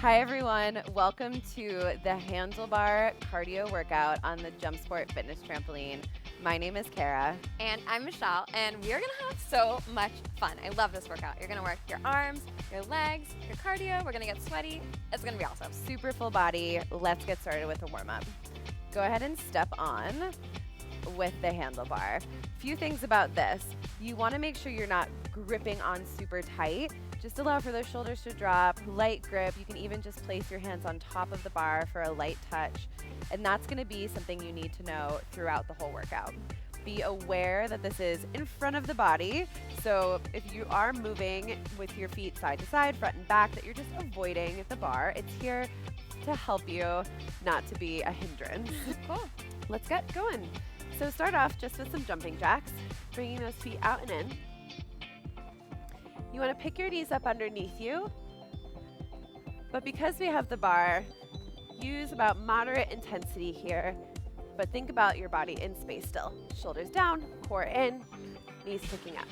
Hi everyone, welcome to the handlebar cardio workout on the JumpSport fitness trampoline. My name is Kara. And I'm Michelle, and we are gonna have so much fun. I love this workout. You're gonna work your arms, your legs, your cardio. We're gonna get sweaty. It's gonna be awesome. Super full body. Let's get started with a warm-up. Go ahead and step on with the handlebar. Few things about this. You wanna make sure you're not gripping on super tight. Just allow for those shoulders to drop, light grip. You can even just place your hands on top of the bar for a light touch. And that's gonna be something you need to know throughout the whole workout. Be aware that this is in front of the body. So if you are moving with your feet side to side, front and back, that you're just avoiding the bar. It's here to help you, not to be a hindrance. Cool. Let's get going. So start off just with some jumping jacks, bringing those feet out and in. You want to pick your knees up underneath you, but because we have the bar, use about moderate intensity here, but think about your body in space still. Shoulders down, core in, knees kicking up.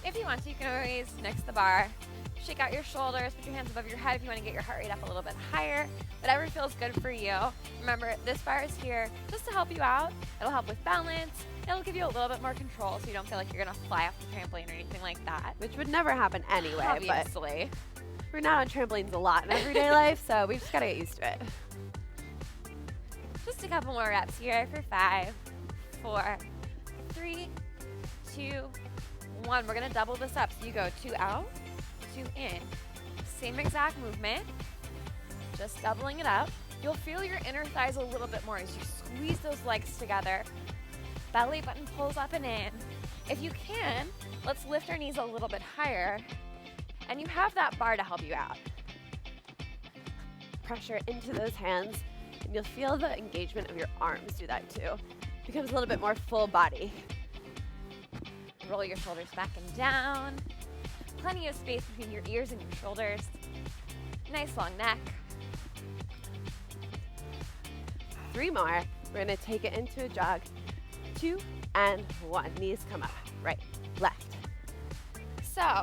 If you want to, you can always next to the bar, shake out your shoulders, put your hands above your head if you want to get your heart rate up a little bit higher. Whatever feels good for you. Remember, this bar is here just to help you out. It'll help with balance. It'll give you a little bit more control so you don't feel like you're going to fly off the trampoline or anything like that. Which would never happen anyway, Obviously. but we're not on trampolines a lot in everyday life, so we've just got to get used to it. Just a couple more reps here for 5, 4, 3, 2, 1. We're going to double this up. So you go 2 out, 2 in. Same exact movement, just doubling it up. You'll feel your inner thighs a little bit more as you squeeze those legs together. Belly button pulls up and in. If you can, let's lift our knees a little bit higher. And you have that bar to help you out. Pressure into those hands, and you'll feel the engagement of your arms do that too. Becomes a little bit more full body. Roll your shoulders back and down. Plenty of space between your ears and your shoulders. Nice long neck. 3 more. We're gonna take it into a jog. 2 and 1. Knees come up. Right, left. So,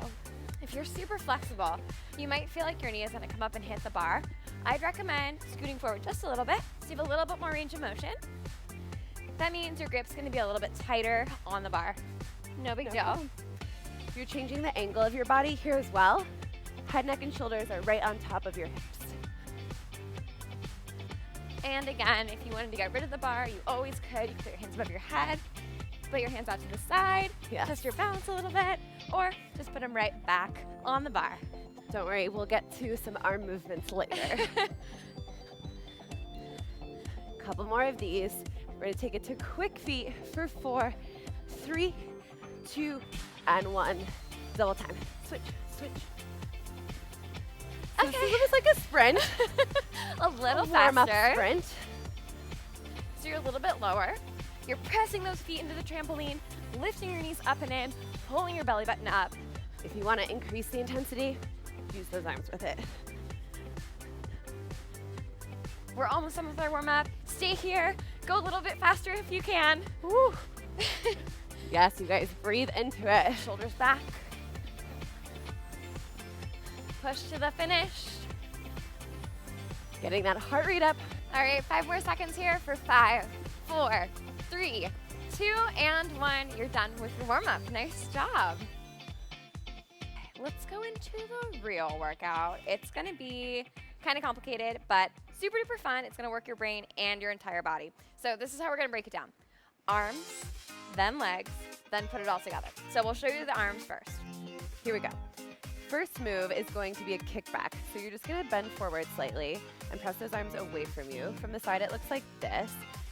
if you're super flexible, you might feel like your knee is gonna come up and hit the bar. I'd recommend scooting forward just a little bit so you have a little bit more range of motion. That means your grip's gonna be a little bit tighter on the bar. No big deal. You're changing the angle of your body here as well. Head, neck, and shoulders are right on top of your hips. And again, if you wanted to get rid of the bar, you always could. You could put your hands above your head, put your hands out to the side, test your balance a little bit, or just put them right back on the bar. Don't worry, we'll get to some arm movements later. Couple more of these. We're gonna take it to quick feet for 4, 3, 2, and 1. Double time. Switch, switch. So Okay. this is like a sprint. A little warm-up faster. sprint. So you're a little bit lower. You're pressing those feet into the trampoline, lifting your knees up and in, pulling your belly button up. If you want to increase the intensity, use those arms with it. We're almost done with our warm-up. Stay here. Go a little bit faster if you can. Woo. Yes, you guys breathe into it. Shoulders back. Push to the finish. Getting that heart rate up. All right, 5 more seconds here for 5, 4, 3, 2, and 1. You're done with your warm-up. Nice job. Let's go into the real workout. It's gonna be kind of complicated, but super duper fun. It's gonna work your brain and your entire body. So this is how we're gonna break it down. Arms, then legs, then put it all together. So we'll show you the arms first. Here we go. First move is going to be a kickback. So you're just gonna bend forward slightly and press those arms away from you. From the side, it looks like this.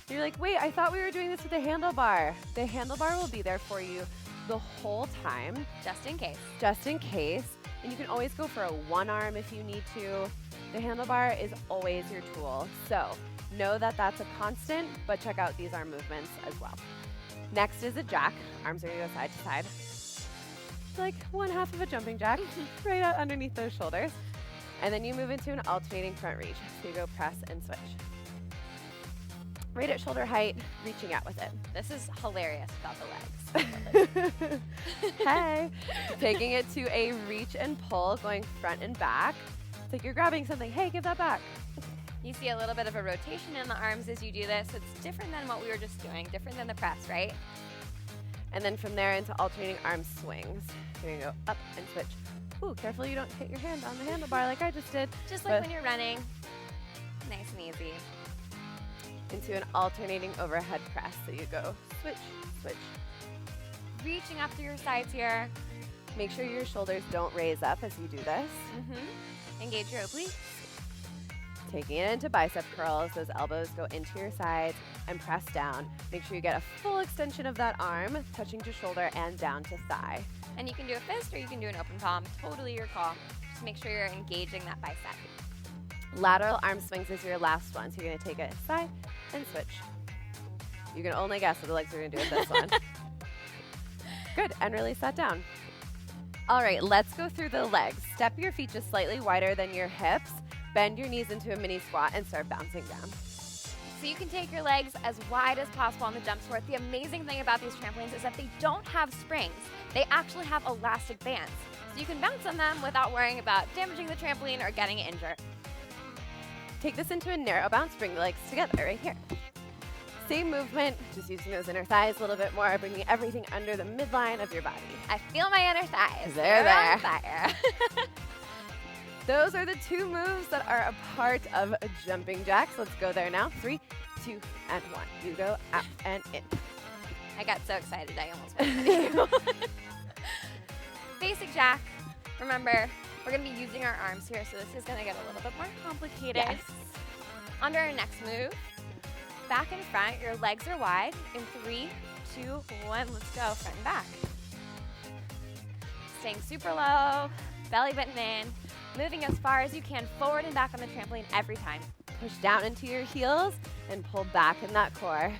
You're like, wait, I thought we were doing this with the handlebar. The handlebar will be there for you the whole time. Just in case. Just in case. And you can always go for a 1 arm if you need to. The handlebar is always your tool. So know that that's a constant, but check out these arm movements as well. Next is a jack. Arms are gonna go side to side. Like 1/2 of a jumping jack, right out underneath those shoulders. And then you move into an alternating front reach. So you go press and switch. Right at shoulder height, reaching out with it. This is hilarious without the legs. Hey, taking it to a reach and pull, going front and back. It's like you're grabbing something. Hey, give that back. You see a little bit of a rotation in the arms as you do this. It's different than what we were just doing, different than the press, right? And then from there into alternating arm swings. You're going to go up and switch. Ooh, careful you don't hit your hand on the handlebar like I just did. Just like when you're running. Nice and easy. Into an alternating overhead press. So you go switch, switch. Reaching up through your sides here. Make sure your shoulders don't raise up as you do this. Engage your obliques. Taking it into bicep curls. Those elbows go into your sides and press down. Make sure you get a full extension of that arm, touching to shoulder and down to thigh. And you can do a fist or you can do an open palm. Totally your call. Just make sure you're engaging that bicep. Lateral arm swings is your last one. So you're going to take it side and switch. You can only guess what the legs are going to do with this one. Good. And release that down. All right, let's go through the legs. Step your feet just slightly wider than your hips. Bend your knees into a mini squat and start bouncing down. So you can take your legs as wide as possible on the JumpSport. The amazing thing about these trampolines is that they don't have springs. They actually have elastic bands. So you can bounce on them without worrying about damaging the trampoline or getting injured. Take this into a narrow bounce, bring the legs together right here. Same movement, just using those inner thighs a little bit more, bringing everything under the midline of your body. I feel my inner thighs. They're there. On fire. Those are the two moves that are a part of jumping jacks. Let's go there now. 3, 2, and 1. You go out and in. I got so excited I almost went. Basic jack. Remember, we're going to be using our arms here, so this is going to get a little bit more complicated. Yes. Under our next move, back and front, your legs are wide. In 3, 2, 1, let's go, front and back. Staying super low, belly button in, moving as far as you can forward and back on the trampoline every time. Push down into your heels and pull back in that core.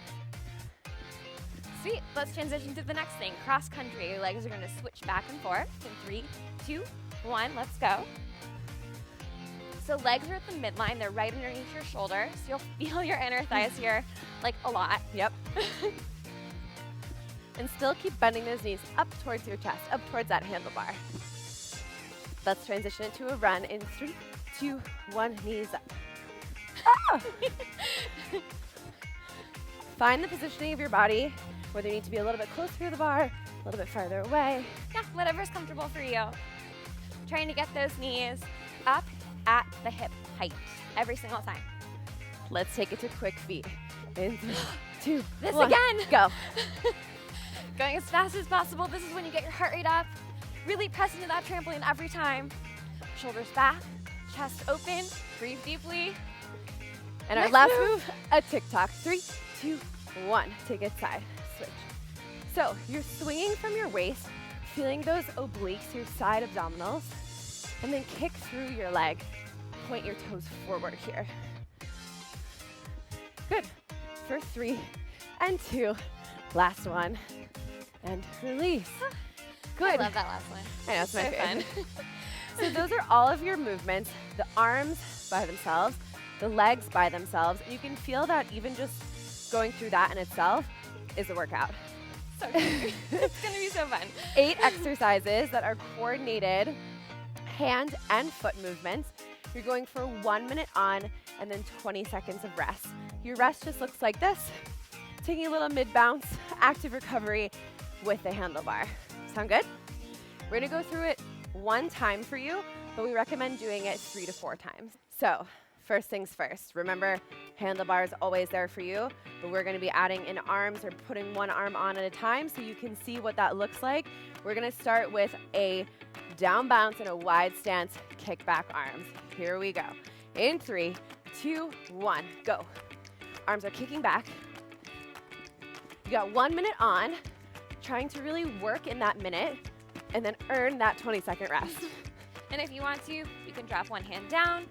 Sweet, let's transition to the next thing, cross country. Your legs are going to switch back and forth. In 3, 2, 1, let's go. So legs are at the midline, they're right underneath your shoulders. You'll feel your inner thighs here, like a lot. Yep. And still keep bending those knees up towards your chest, up towards that handlebar. Let's transition into a run in 3, 2, 1, knees up. Ah! Find the positioning of your body, whether you need to be a little bit closer to the bar, a little bit farther away. Yeah, whatever's comfortable for you. Trying to get those knees up at the hip height every single time. Let's take it to quick feet. In 3, 2, This 1, again. go. Going as fast as possible. This is when you get your heart rate up. Really press into that trampoline every time. Shoulders back, chest open, breathe deeply. And our Next last move. move, a tick-tock. 3, 2, 1. Take it side, switch. So you're swinging from your waist, feeling those obliques, your side abdominals, and then kick through your leg. Point your toes forward here. Good. For 3 and 2. Last one. And release. Good. I love that last one. I know, it's my So favorite. fun. So those are all of your movements, the arms by themselves, the legs by themselves. And you can feel that even just going through that in itself is a workout. So cute. It's going to be so fun. 8 exercises that are coordinated hand and foot movements. You're going for 1 minute on and then 20 seconds of rest. Your rest just looks like this. Taking a little mid-bounce, active recovery with the handlebar. Sound good? We're gonna go through it 1 time for you, but we recommend doing it 3 to 4 times. So, first things first. Remember, handlebar is always there for you, but we're gonna be adding in arms or putting 1 arm on at a time so you can see what that looks like. We're gonna start with a down bounce and a wide stance, kick back arms. Here we go. In 3, 2, 1, go. Arms are kicking back. You got 1 minute on, trying to really work in that minute and then earn that 20-second rest. And if you want to, you can drop one hand down,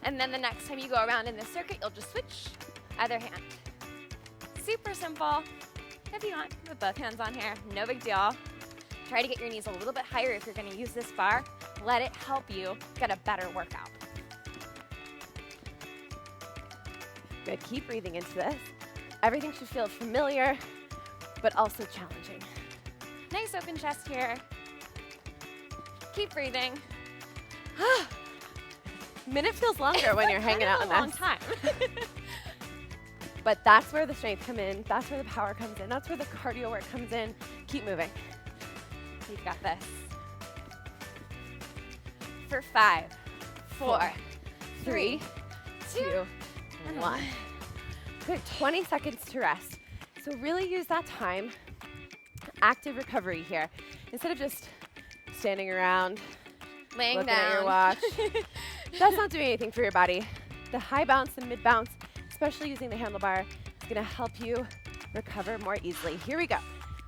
and then the next time you go around in this circuit, you'll just switch other hand. Super simple. If you want, with both hands on here, no big deal. Try to get your knees a little bit higher if you're gonna use this bar. Let it help you get a better workout. Good, keep breathing into this. Everything should feel familiar, but also challenging. Nice open chest here. Keep breathing. Minute feels longer when you're hanging out in a long this. time. But that's where the strength comes in. That's where the power comes in. That's where the cardio work comes in. Keep moving. You've got this. For 5, 4, 3, 2, 1. Good. 20 seconds to rest. So really use that time. Active recovery here. Instead of just standing around, laying looking down. at your watch. That's not doing anything for your body. The high bounce and mid bounce, especially using the handlebar, is going to help you recover more easily. Here we go.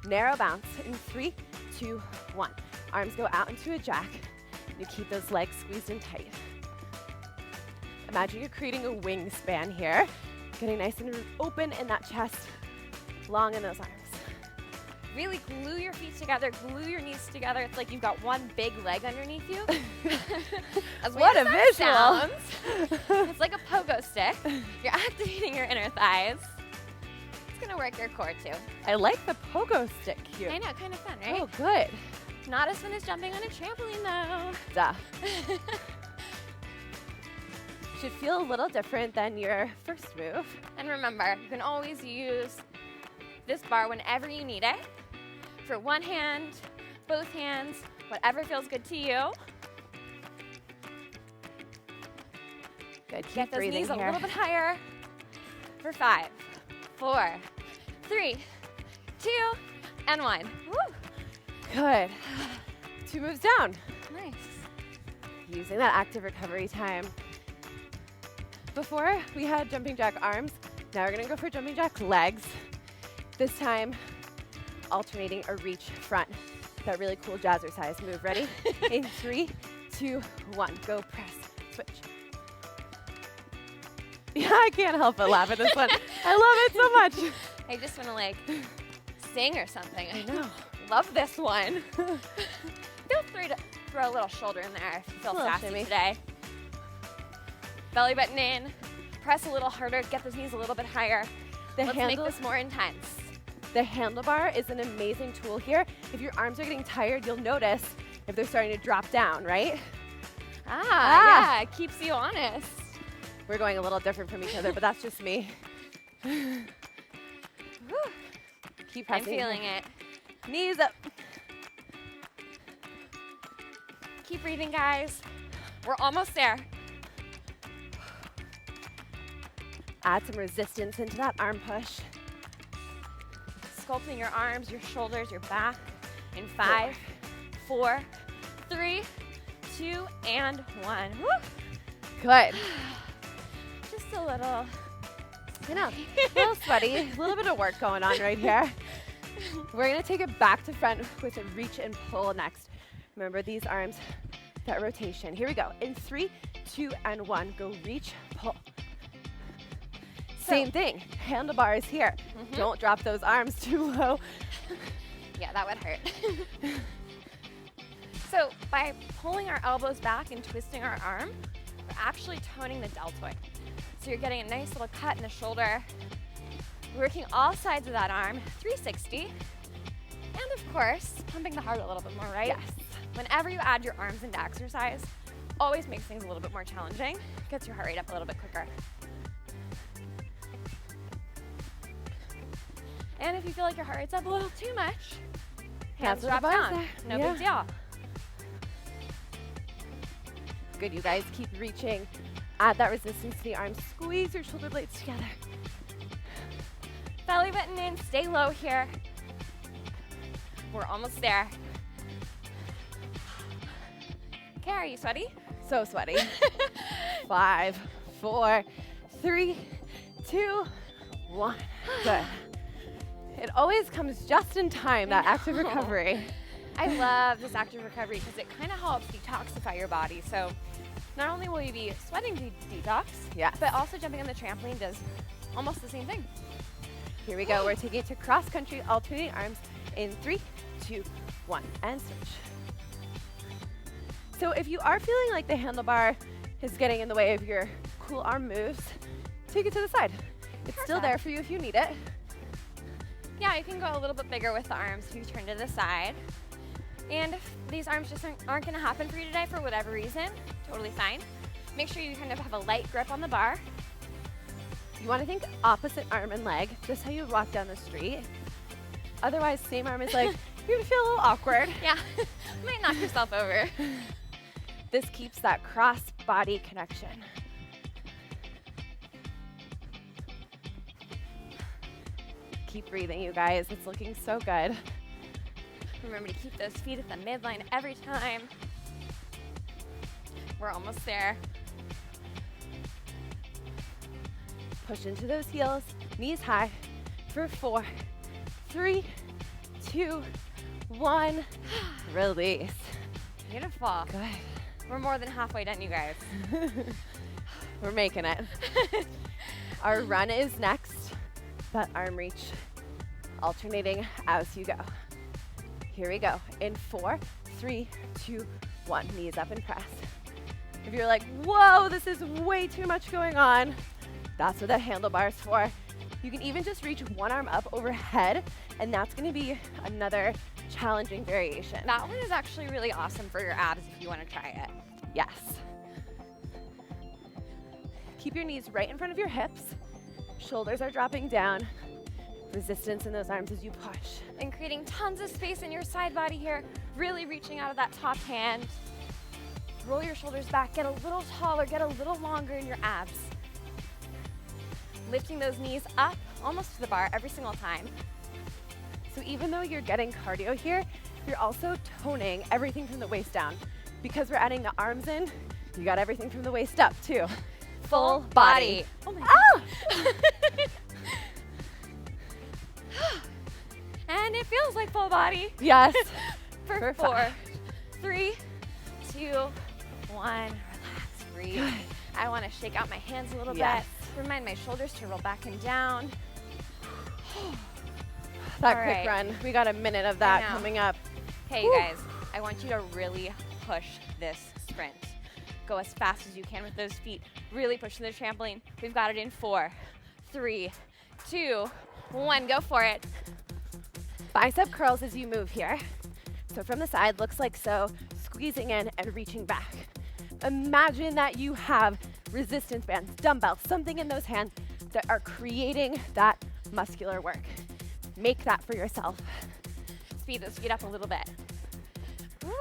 Narrow bounce in 3, 2, 1. Arms go out into a jack. You keep those legs squeezed in tight. Imagine you're creating a wingspan here. Getting nice and open in that chest, long in those arms. Really glue your feet together, glue your knees together. It's like you've got one big leg underneath you. As What weird a as that visual. sounds, it's like a pogo stick. You're activating your inner thighs. It's gonna work your core too. I like the pogo stick here. I know, kind of fun, right? Oh, good. Not as fun as jumping on a trampoline though. Duh. Should feel a little different than your first move. And remember, you can always use this bar whenever you need it. For one hand, both hands, whatever feels good to you. Good. Keep Get those breathing knees a here. little bit higher. For 5, 4, 3, 2, and 1. Woo. Good. 2 moves down. Nice. Using that active recovery time. Before we had jumping jack arms, now we're gonna go for jumping jack legs. This time, alternating a reach front. That really cool jazzercise move. Ready? In 3, 2, 1. Go press. Switch. Yeah, I can't help but laugh at this one. I love it so much. I just want to like sing or something. I know. Love this one. Feel free to throw a little shoulder in there if you feel A little sassy shimmy. today. Belly button in. Press a little harder. Get those knees a little bit higher. Let's make this more intense. The handlebar is an amazing tool here. If your arms are getting tired, you'll notice if they're starting to drop down, right? Yeah, it keeps you honest. We're going a little different from each other, but that's just me. Woo. Keep I'm pressing. feeling it. Knees up. Keep breathing, guys. We're almost there. Add some resistance into that arm push. Sculpting your arms, your shoulders, your back. In 5, 4, 3, 2, and 1. Woo. Good. Just a little. I know. A little sweaty. A little bit of work going on right here. We're going to take it back to front with a reach and pull next. Remember these arms, that rotation. Here we go. In 3, 2, and 1. Go reach, pull. Same thing. Handlebars here. Don't drop those arms too low. Yeah, that would hurt. So by pulling our elbows back and twisting our arm, we're actually toning the deltoid. So you're getting a nice little cut in the shoulder, working all sides of that arm, 360. And of course, pumping the heart a little bit more, right? Yes. Whenever you add your arms into exercise, always makes things a little bit more challenging, gets your heart rate up a little bit quicker. And if you feel like your heart rate's up a little too much, hands Cancel the drop bars down. there. No big deal. Good, you guys. Keep reaching. Add that resistance to the arms. Squeeze your shoulder blades together. Belly button in, stay low here. We're almost there. Okay, are you sweaty? So sweaty. 5, 4, 3, 2, 1. Good. It always comes just in time, that active know. recovery. I love this active recovery because it kind of helps detoxify your body. So not only will you be sweating to detox, Yes. but also jumping on the trampoline does almost the same thing. Here we go. We're taking it to cross country, alternating arms in 3, 2, 1, and switch. So if you are feeling like the handlebar is getting in the way of your cool arm moves, take it to the side. It's still there for you if you need it. Yeah, you can go a little bit bigger with the arms if you turn to the side. And if these arms just aren't going to happen for you today for whatever reason, totally fine. Make sure you kind of have a light grip on the bar. You want to think opposite arm and leg, just how you would walk down the street. Otherwise, same arm is like, you're gonna feel a little awkward. Yeah, you might knock yourself over. This keeps that cross-body connection. Keep breathing, you guys. It's looking so good. Remember to keep those feet at the midline every time. We're almost there. Push into those heels, knees high, for 4, 3, 2, 1. Release. Beautiful. Good. We're more than halfway done, you guys. We're making it. Our run is next, but arm reach, alternating as you go. Here we go. In 4, 3, 2, 1. Knees up and press. If you're like, whoa, this is way too much going on, that's what that handlebar's for. You can even just reach one arm up overhead, and that's gonna be another challenging variation. That one is actually really awesome for your abs if you want to try it. Yes. Keep your knees right in front of your hips. Shoulders are dropping down. Resistance in those arms as you push. And creating tons of space in your side body here, really reaching out of that top hand. Roll your shoulders back, get a little taller, get a little longer in your abs. Lifting those knees up, almost to the bar every single time. So even though you're getting cardio here, you're also toning everything from the waist down. Because we're adding the arms in, you got everything from the waist up too. Full body. Oh my God. And it feels like full body. Yes. For 4, 3, 2, 1. Relax, breathe. I want to shake out my hands a little Yes. bit. Remind my shoulders to roll back and down. That All quick right. run. We got a minute of that know. coming up. Okay, you guys, I want you to really push this sprint. Go as fast as you can with those feet. Really push the trampoline. We've got it in 4, 3, 2, 1. Go for it. Bicep curls as you move here. So from the side, looks like so, squeezing in and reaching back. Imagine that you have resistance bands, dumbbells, something in those hands that are creating that muscular work. Make that for yourself. Speed those feet up a little bit. Woo!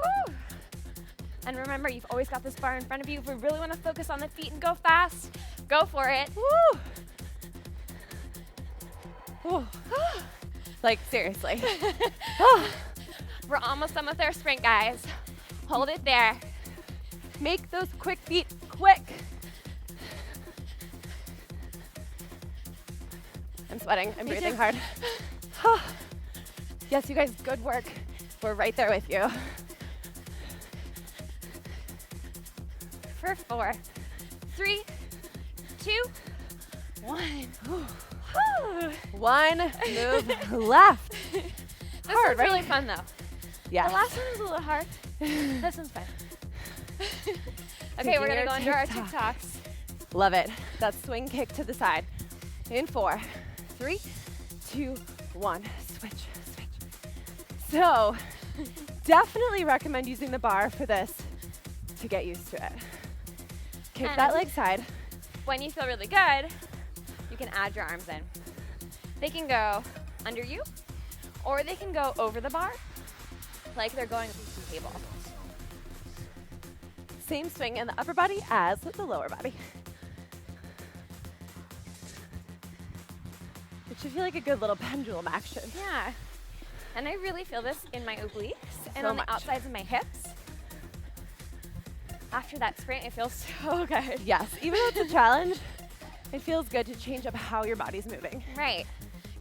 And remember, you've always got this bar in front of you. If we really want to focus on the feet and go fast, go for it. Woo! Woo. Like, seriously. We're almost done with our sprint, guys. Hold it there. Make those quick feet quick. I'm sweating. I'm Me breathing too. hard. Yes, you guys, good work. We're right there with you. For 4, 3, 2, 1. One move left. This Hard, one's really right? fun, though. Yeah. The last one was a little hard. This one's fun. Okay, Taking we're going to your go into our TikTok. TikToks. Love it. That swing kick to the side. In 4, 3, 2, 1. Switch, switch. So, definitely recommend using the bar for this to get used to it. Kick And that leg side. When you feel really good, you can add your arms in. They can go under you, or they can go over the bar, like they're going through the table. Same swing in the upper body as the lower body. It should feel like a good little pendulum action. Yeah. And I really feel this in my obliques and So on much. the outsides of my hips. After that sprint, it feels so good. Yes, even though it's a challenge, it feels good to change up how your body's moving. Right.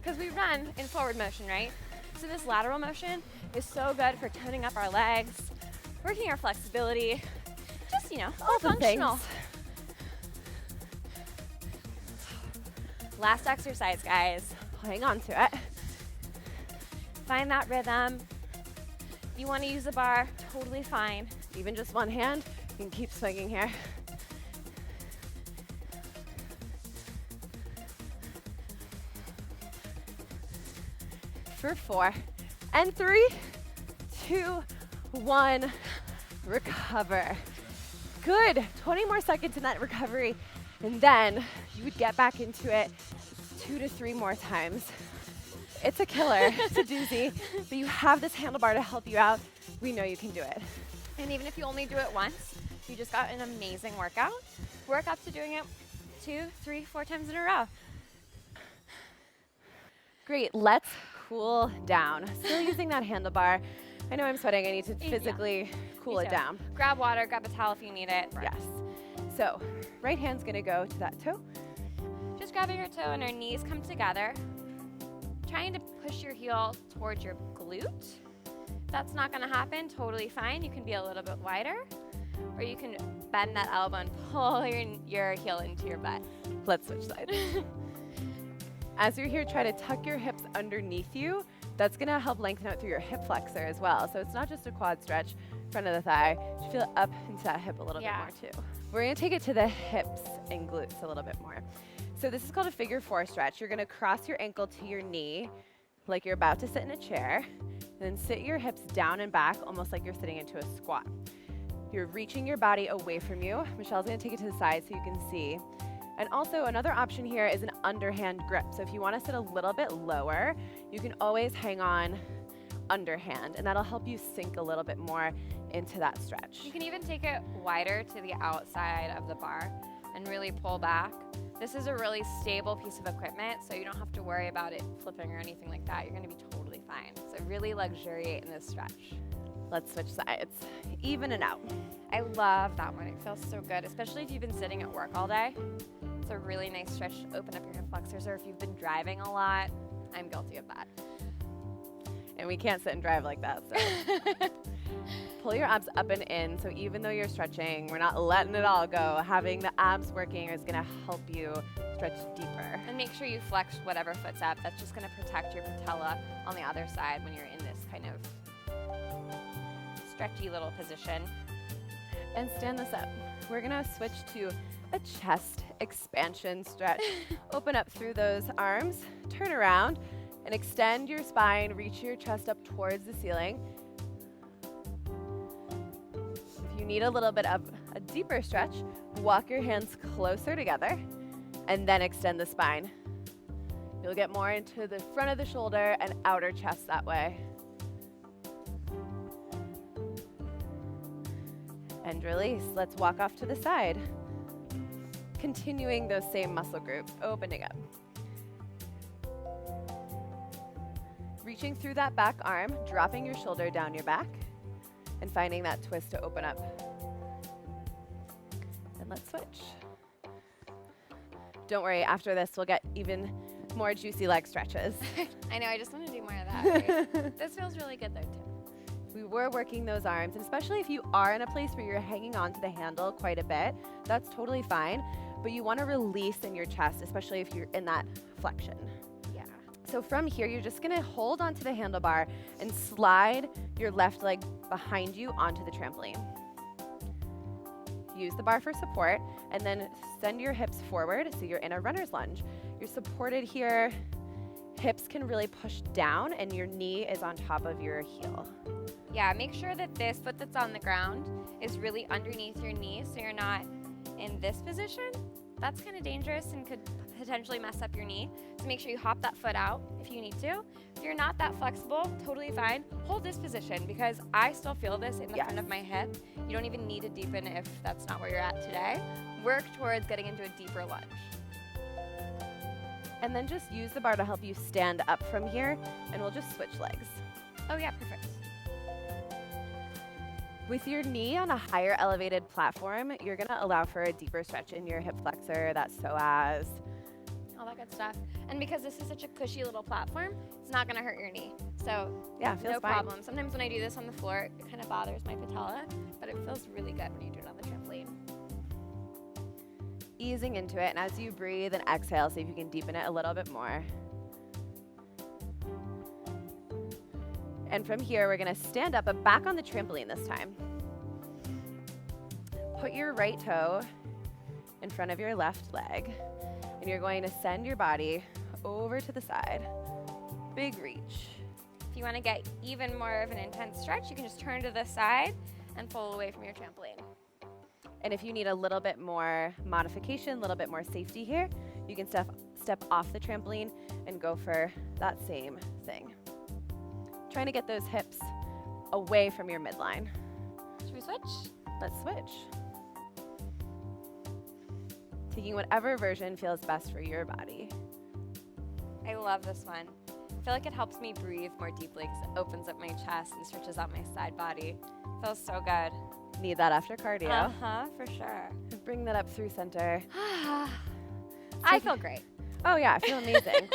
Because we run in forward motion, right? So this lateral motion is so good for toning up our legs, working our flexibility, just, you know, more All the functional. things. Last exercise, guys. Hang on to it. Find that rhythm. If you want to use a bar, totally fine. Even just one hand, you can keep swinging here. For 4, and 3, 2, 1, recover. Good. 20 more seconds in that recovery. And then you would get back into it 2 to 3 more times. It's a killer. It's a doozy. But you have this handlebar to help you out. We know you can do it. And even if you only do it once, you just got an amazing workout. Work up to doing it 2, 3, 4 times in a row. Great. Let's cool down. Still using that handlebar. I know I'm sweating. I need to physically cool it down. Grab water, grab a towel if you need it. Yes. So right hand's going to go to that toe. Just grabbing your toe and our knees come together. Trying to push your heel towards your glute. If that's not going to happen, totally fine. You can be a little bit wider. Or you can bend that elbow and pull your heel into your butt. Let's switch sides. As you're here, try to tuck your hips underneath you. That's going to help lengthen out through your hip flexor as well. So it's not just a quad stretch, front of the thigh. You should feel it up into that hip a little bit more too. We're going to take it to the hips and glutes a little bit more. So this is called a figure 4 stretch. You're going to cross your ankle to your knee like you're about to sit in a chair. And then sit your hips down and back almost like you're sitting into a squat. You're reaching your body away from you. Michelle's going to take it to the side so you can see. And also another option here is an underhand grip. So if you want to sit a little bit lower, you can always hang on underhand, and that'll help you sink a little bit more into that stretch. You can even take it wider to the outside of the bar and really pull back. This is a really stable piece of equipment, so you don't have to worry about it flipping or anything like that. You're going to be totally fine. So really luxuriate in this stretch. Let's switch sides. Even and out. I love that one. It feels so good, especially if you've been sitting at work all day. It's a really nice stretch to open up your hip flexors, or if you've been driving a lot. I'm guilty of that. And we can't sit and drive like that, so. Pull your abs up and in, so even though you're stretching, we're not letting it all go. Having the abs working is gonna help you stretch deeper. And make sure you flex whatever foot's up. That's just gonna protect your patella on the other side when you're in this kind of stretchy little position. And stand this up. We're gonna switch to a chest expansion stretch. Open up through those arms, turn around, and extend your spine, reach your chest up towards the ceiling. If you need a little bit of a deeper stretch, walk your hands closer together, and then extend the spine. You'll get more into the front of the shoulder and outer chest that way. And release. Let's walk off to the side. Continuing those same muscle groups, opening up. Reaching through that back arm, dropping your shoulder down your back, and finding that twist to open up. And let's switch. Don't worry, after this, we'll get even more juicy leg stretches. I know, I just want to do more of that. Right? This feels really good though, too. We were working those arms, and especially if you are in a place where you're hanging on to the handle quite a bit, that's totally fine. But you want to release in your chest, especially if you're in that flexion. Yeah. So from here, you're just going to hold onto the handlebar and slide your left leg behind you onto the trampoline. Use the bar for support, and then send your hips forward so you're in a runner's lunge. You're supported here. Hips can really push down, and your knee is on top of your heel. Yeah, make sure that this foot that's on the ground is really underneath your knee so you're not in this position. That's kind of dangerous and could potentially mess up your knee. So make sure you hop that foot out if you need to. If you're not that flexible, totally fine. Hold this position because I still feel this in the front of my hip. You don't even need to deepen if that's not where you're at today. Work towards getting into a deeper lunge. And then just use the bar to help you stand up from here, and we'll just switch legs. Oh yeah, perfect. With your knee on a higher elevated platform, you're gonna allow for a deeper stretch in your hip flexor, that psoas. All that good stuff. And because this is such a cushy little platform, it's not gonna hurt your knee. So yeah, feels no fine. problem. Sometimes when I do this on the floor, it kind of bothers my patella, but it feels really good when you do it on the trampoline. Easing into it, and as you breathe and exhale, see if you can deepen it a little bit more. And from here, we're gonna stand up, but back on the trampoline this time. Put your right toe in front of your left leg, and you're going to send your body over to the side. Big reach. If you wanna get even more of an intense stretch, you can just turn to the side and pull away from your trampoline. And if you need a little bit more modification, a little bit more safety here, you can step off the trampoline and go for that same thing. Trying to get those hips away from your midline. Should we switch? Let's switch. Taking whatever version feels best for your body. I love this one. I feel like it helps me breathe more deeply because it opens up my chest and stretches out my side body. Feels so good. Need that after cardio. Uh-huh, for sure. Bring that up through center. I feel great. Oh yeah, I feel amazing.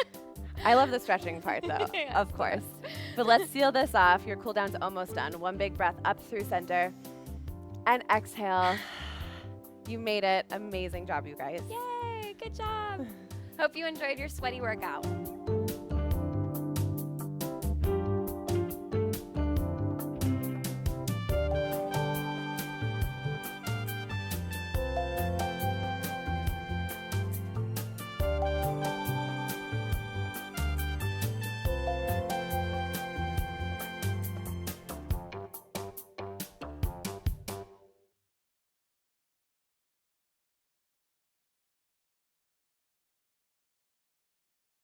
I love the stretching part though, of course. But let's seal this off. Your cool down's almost done. One big breath up through center and exhale. You made it. Amazing job, you guys. Yay, good job. Hope you enjoyed your sweaty workout.